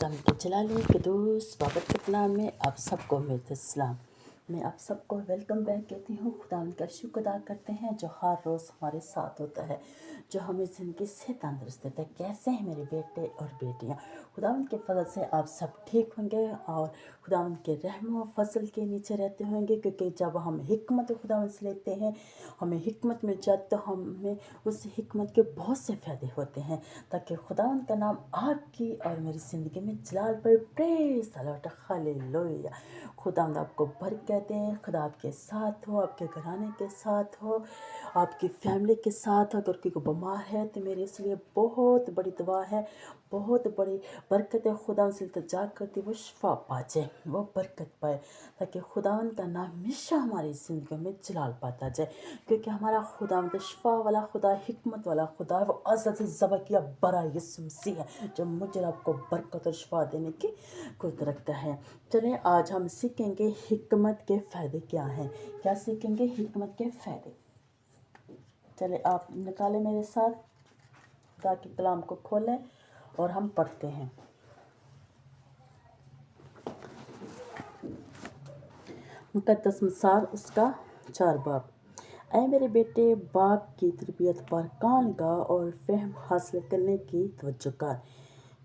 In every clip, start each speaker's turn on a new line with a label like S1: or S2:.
S1: खुदावंद के जलाली क़ुद्दूस बाबरकत के नाम में आप सबको मेरे सलाम। मैं आप सबको वेलकम बैक कहती हूँ। खुदावंद का शुक्र अदा करते हैं जो हर रोज़ हमारे साथ होता है, जो हमें ज़िंदगी से तंदुरुस्त देता है। कैसे हैं मेरे बेटे और बेटियाँ? खुदावंद के फजल से आप सब ठीक होंगे और खुदावंद के रहम व फजल के नीचे रहते होंगे, क्योंकि जब हम हिकमत खुदावंद से लेते हैं, हमें हिकमत मिल जाती, तो हमें उस हिकमत के बहुत से फ़ायदे होते हैं, ताकि खुदावंद का नाम आपकी और मेरी ज़िंदगी में जलाल पर। Praise the Lord, hallelujah. खुदावंद आपको बरकत दें, खुदा आपके साथ हो, आपके घराने के साथ हो, आपकी फैमिली के साथ। अगर कोई बीमार है तो मेरे इसलिए बहुत बड़ी दुआ है, बहुत बड़ी बरकत है। खुदावंद से इल्तिजा करती वो शिफा पा जाए, वो बरकत पाए, ताकि खुदावंद का नाम हमेशा हमारी ज़िंदगी में जलाल पाता जाए, क्योंकि हमारा खुदावंद शिफा वाला खुदा, हिकमत वाला खुदा है। वो अज़ल से ज़बा किया बड़ा यीशु मसीह है, जो मुझे आपको बरकत और शिफा देने की कुदरत रखता है। चलें, आज हम सीखेंगे हिकमत के फ़ायदे क्या हैं। क्या सीखेंगे? हिकमत के फ़ायदे। चले आप निकालें मेरे साथ, खुदा के कलाम को खोलें और हम पढ़ते हैं। मुकद्दस मिसाल उसका 4 बाब। ऐ मेरे बेटे, बाप की तरबियत पर कान लगा और फहम हासिल करने की तवज्जो कर,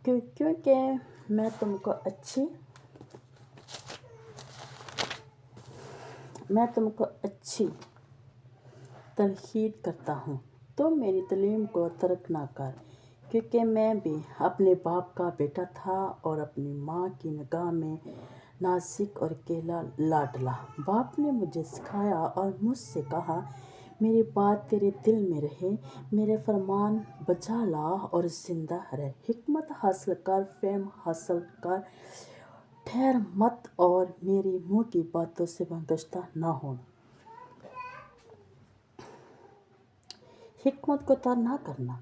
S1: क्योंकि मैं तुमको अच्छी तलखीद करता हूँ। तुम मेरी तालीम को तर्क ना कर, क्योंकि मैं भी अपने बाप का बेटा था और अपनी माँ की निगाह में नाज़ुक और अकेला लाडला। बाप ने मुझे सिखाया और मुझसे कहा, मेरी बात तेरे दिल में रहे, मेरे फरमान बजा ला और जिंदा रह। हिकमत हासिल कर, फहम हासिल कर, ठहर मत और मेरी मुँह की बातों से बंगश्ता ना हो। हिकमत को तर ना करना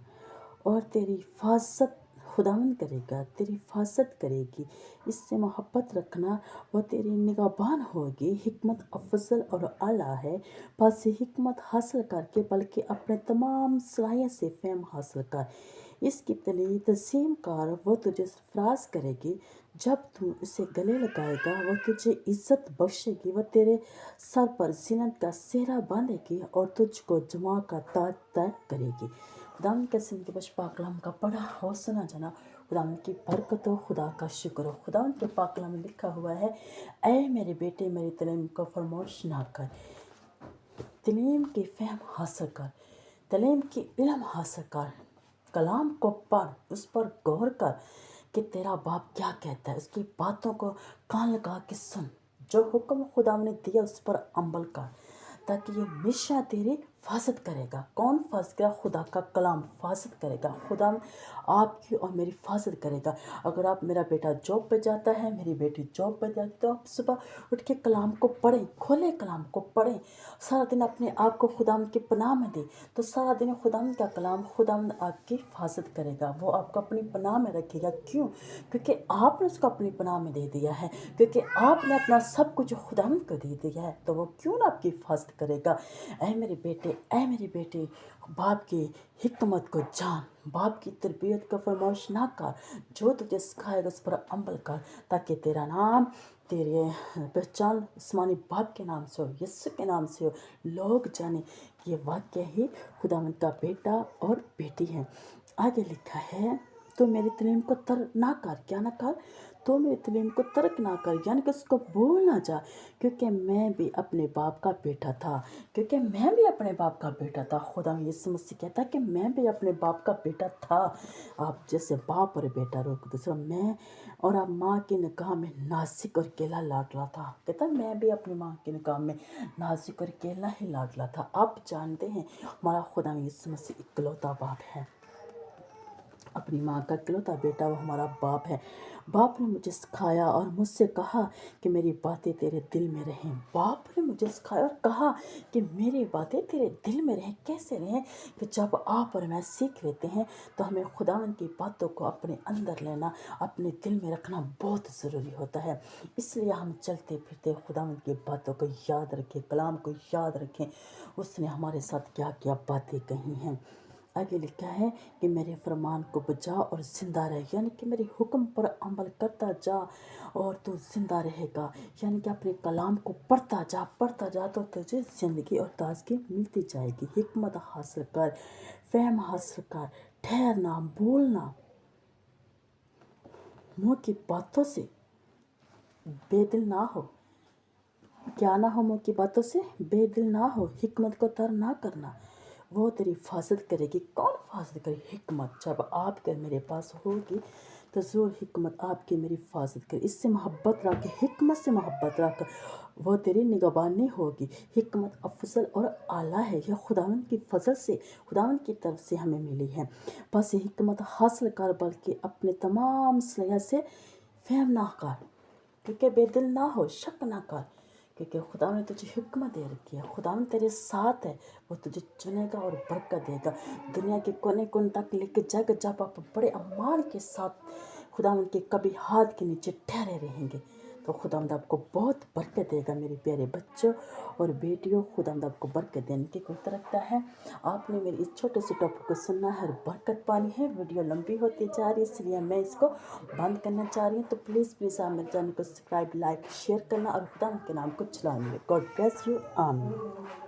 S1: और तेरी हिफाजत खुदावंद करेगा, तेरी हिफाजत करेगी। इससे मोहब्बत रखना, वो तेरी निगहबान होगी। हिकमत अफजल और आला है, बस हिकमत हासिल करके बल्कि अपने तमाम सलाहियत से फहम हासिल कर। इसकी तज़ीम कर, वो तुझे सरफराज करेगी। जब तू इसे गले लगाएगा, वो तुझे इज़्ज़त बख्शेगी। वो तेरे सर पर ज़ीनत का सेहरा बांधेगी और तुझको जमा का ताज तय करेगी। खुदावंद के सिंह के बश पाक कलाम का पढ़ा हो, सुना जाना। खुदावंद की बरकत हो, खुदा का शुक्र हो। खुदावंद के पाक कलाम में लिखा हुआ है, ऐ मेरे बेटे, मेरी तालीम को फरमोश ना कर। तालीम की फहम हासिल कर, तालीम की इल्म हासिल कर, कलाम को पढ़, उस पर गौर कर कि तेरा बाप क्या कहता है। उसकी बातों को कान लगा के सुन, जो हुक्म खुदा ने दिया उस पर अमल कर, ताकि ये हमेशा तेरी हिफाजत करेगा। कौन हिफाजत करेगा? खुदा का कलाम हिफाजत करेगा। खुदा आपकी और मेरी हिफाजत करेगा। अगर आप, मेरा बेटा जॉब पे जाता है, मेरी बेटी जॉब पे जाती है, तो आप सुबह उठ के कलाम को पढ़ें, खोले कलाम को पढ़ें, सारा दिन अपने आप को खुदावंद की पनाह में दें, तो सारा दिन खुदावंद का कलाम, खुदावंद आपकी हिफाजत करेगा। वो आपको अपनी पनाह में रखेगा। क्यों? क्योंकि आपने उसको अपनी पनाह में दे दिया है, क्योंकि आपने अपना सब कुछ खुदावंद को दे दिया है, तो वो क्यों ना आपकी हिफाजत करेगा। ऐ मेरे बेटे, ऐ मेरी बेटी, बाप की हिकमत को जान, बाप की तरबियत को फरमाइश ना कर। जो तुझे सिखाएगा उस पर अमल कर, ताकि तेरा नाम, तेरे पहचान आसमानी बाप के नाम से हो, यीशु के नाम से हो। लोग जाने कि ये वाक्य ही खुदावंद का बेटा और बेटी है। आगे लिखा है, तो मेरी तालीम को तर्क ना कर। क्या ना कर? तो मेरी तालीम को तर्क ना कर, यानी कि उसको भूल ना जा, क्योंकि मैं भी अपने बाप का बेटा था। क्योंकि मैं भी अपने बाप का बेटा था। खुदा यीशु मसीह कहता है कि मैं भी अपने बाप का बेटा था। आप जैसे बाप और बेटा रोक दूसरा, मैं और आप माँ की निगाह में नाज़ुक और अकेला लाडला था। कहता मैं भी अपनी माँ की निगाह में नाज़ुक और अकेला ही लाडला था। आप जानते हैं, हमारा खुदा यीशु मसीह इकलौता बाप है, अपनी माँ का इकलौता बेटा, वो हमारा बाप है। बाप ने मुझे सिखाया और मुझसे कहा कि मेरी बातें तेरे दिल में रहें। बाप ने मुझे सिखाया और कहा कि मेरी बातें तेरे दिल में रहें। कैसे रहें? कि जब आप और मैं सीख लेते हैं, तो हमें खुदावंद की बातों को अपने अंदर लेना, अपने दिल में रखना बहुत ज़रूरी होता है। इसलिए हम चलते फिरते खुदावंद की बातों को याद रखें, कलाम को याद रखें, उसने हमारे साथ क्या क्या बातें कही हैं। आगे लिखा है कि मेरे फरमान को बजा और ज़िंदा रहे, यानी कि मेरे हुक्म पर अमल करता जा और तू ज़िंदा रहेगा। यानी कि अपने कलाम को पढ़ता जा तो तुझे ज़िंदगी और ताजगी मिलती जाएगी। हिकमत हासिल कर, फ़हम हासिल कर, ठहरना, बोलना, मुँह की बातों से बेदिल ना हो। क्या ना हो, मुँह की बातों से बेदिल ना हो। हिकमत को तर ना करना, वो तेरी हिफाजत करेगी। कौन हिफाजत करे? हिकमत। जब आपके मेरे पास होगी तो ज़रूर हिकमत आपकी मेरी हिफाजत करे। इससे मोहब्बत रख, हिकमत से मोहब्बत रख, वो तेरी निगहबानी होगी। हिकमत अफजल और आला है, यह खुदावंद की फजल से, खुदावंद की तरफ से हमें मिली है। बस ये हिकमत हासिल कर, बल्कि अपने तमाम सलाहियत से फहम ना कर, ठीक है? बेदिल ना हो, शक ना कर, क्योंकि खुदा ने तुझे हिकमत दे रखी है। खुदा तेरे साथ है, वो तुझे चुनेगा और बरकत देगा। दुनिया के कोने कोने तक लेके जाएगा। जब आप बड़े अम्मान के साथ खुदा के कभी हाथ के नीचे ठहरे रहेंगे तो खुदा आपको बहुत बरकत देगा। मेरे प्यारे बच्चों और बेटियों, खुदा आपको बरकत देने की कोशिश रखता है। आपने मेरे इस छोटे से टॉपिक को सुनना है और बरकत पानी है। वीडियो लंबी होती जा रही है, इसलिए मैं इसको बंद करना चाह रही हूँ। तो प्लीज़ आप मेरे चैनल को सब्सक्राइब, लाइक, शेयर करना और खुदा के नाम को चलाना। God bless you. आमीन।